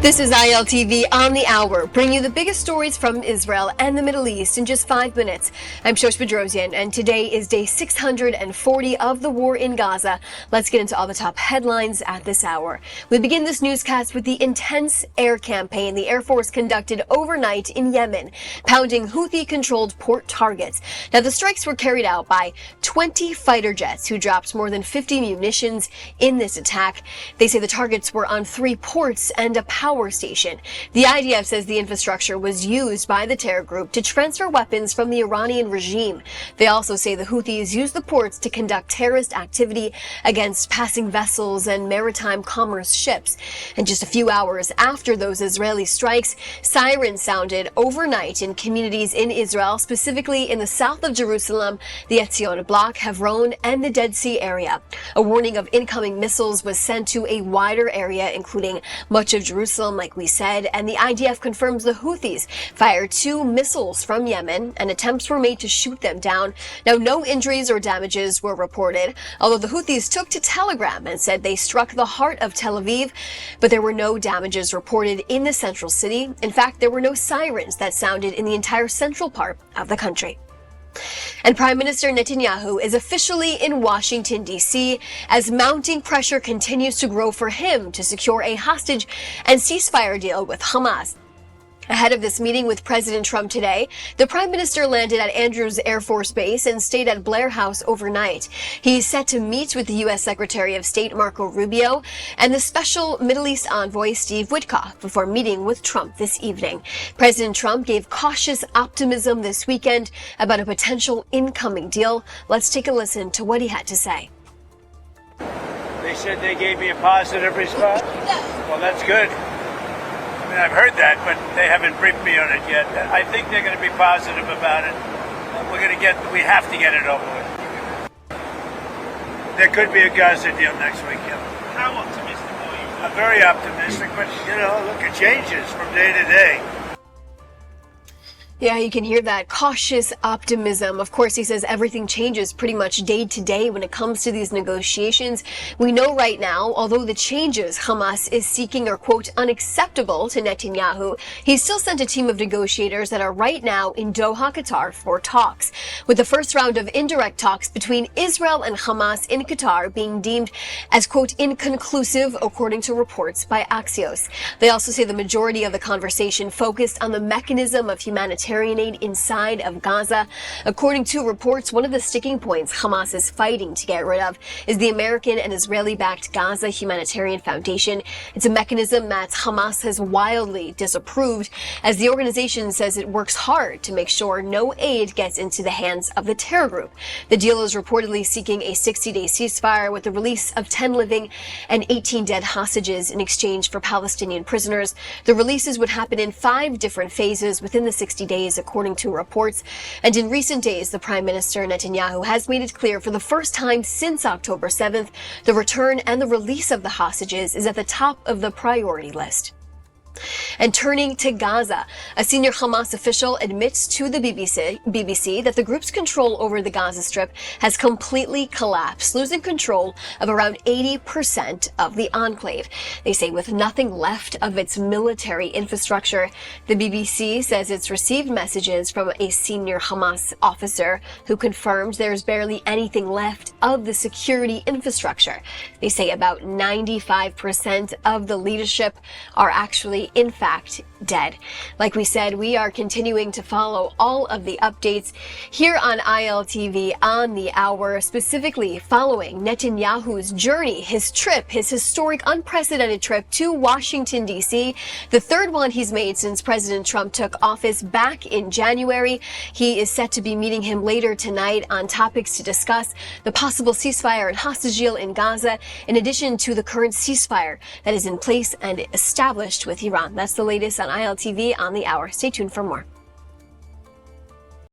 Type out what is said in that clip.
This is ILTV on the hour, bringing you the biggest stories from Israel and the Middle East in just 5 minutes. I'm Shosh Bedrosian, and today is day 640 of the war in Gaza. Let's get into all the top headlines at this hour. We begin this newscast with the intense air campaign the Air Force conducted overnight in Yemen, pounding Houthi-controlled port targets. Now, the strikes were carried out by 20 fighter jets who dropped more than 50 munitions in this attack. They say the targets were on 3 ports and a power station. The IDF says the infrastructure was used by the terror group to transfer weapons from the Iranian regime. They also say the Houthis used the ports to conduct terrorist activity against passing vessels and maritime commerce ships. And just a few hours after those Israeli strikes, sirens sounded overnight in communities in Israel, specifically in the south of Jerusalem, the Etzion bloc, Hebron, and the Dead Sea area. A warning of incoming missiles was sent to a wider area, including much of Jerusalem, like we said, and the IDF confirms the Houthis fired 2 missiles from Yemen, and attempts were made to shoot them down. Now, no injuries or damages were reported, although the Houthis took to Telegram and said they struck the heart of Tel Aviv, but there were no damages reported in the central city. In fact, there were no sirens that sounded in the entire central part of the country. And Prime Minister Netanyahu is officially in Washington, D.C., as mounting pressure continues to grow for him to secure a hostage and ceasefire deal with Hamas. Ahead of this meeting with President Trump today, the Prime Minister landed at Andrews Air Force Base and stayed at Blair House overnight. He's set to meet with the U.S. Secretary of State Marco Rubio and the Special Middle East Envoy Steve Witkoff before meeting with Trump this evening. President Trump gave cautious optimism this weekend about a potential incoming deal. Let's take a listen to what he had to say. They said they gave me a positive response. Well, that's good. I mean, I've heard that, but they haven't briefed me on it yet. I think they're going to be positive about it. We have to get it over with. There could be a Gaza deal next week. Yeah. How optimistic are you? I'm very optimistic, but look, it changes from day to day. Yeah, you can hear that cautious optimism. Of course, he says everything changes pretty much day to day when it comes to these negotiations. We know right now, although the changes Hamas is seeking are, quote, unacceptable to Netanyahu, he's still sent a team of negotiators that are right now in Doha, Qatar for talks, with the first round of indirect talks between Israel and Hamas in Qatar being deemed as, quote, inconclusive, according to reports by Axios. They also say the majority of the conversation focused on the mechanism of humanitarian aid inside of Gaza. According to reports, one of the sticking points Hamas is fighting to get rid of is the American and Israeli-backed Gaza Humanitarian Foundation. It's a mechanism that Hamas has wildly disapproved, as the organization says it works hard to make sure no aid gets into the hands of the terror group. The deal is reportedly seeking a 60-day ceasefire with the release of 10 living and 18 dead hostages in exchange for Palestinian prisoners. The releases would happen in 5 different phases within the 60 days, according to reports. And in recent days, the Prime Minister Netanyahu has made it clear for the first time since October 7th, the return and the release of the hostages is at the top of the priority list. And turning to Gaza, a senior Hamas official admits to the BBC that the group's control over the Gaza Strip has completely collapsed, losing control of around 80% of the enclave. They say with nothing left of its military infrastructure. The BBC says it's received messages from a senior Hamas officer who confirmed there's barely anything left of the security infrastructure. They say about 95% of the leadership are actually in fact dead. Like we said, we are continuing to follow all of the updates here on ILTV on the hour, specifically following Netanyahu's journey, his trip, his historic, unprecedented trip to Washington, D.C., the third one he's made since President Trump took office back in January. He is set to be meeting him later tonight on topics to discuss the possible ceasefire and hostage deal in Gaza, in addition to the current ceasefire that is in place and established with Iran. That's the latest on ILTV on the hour. Stay tuned for more.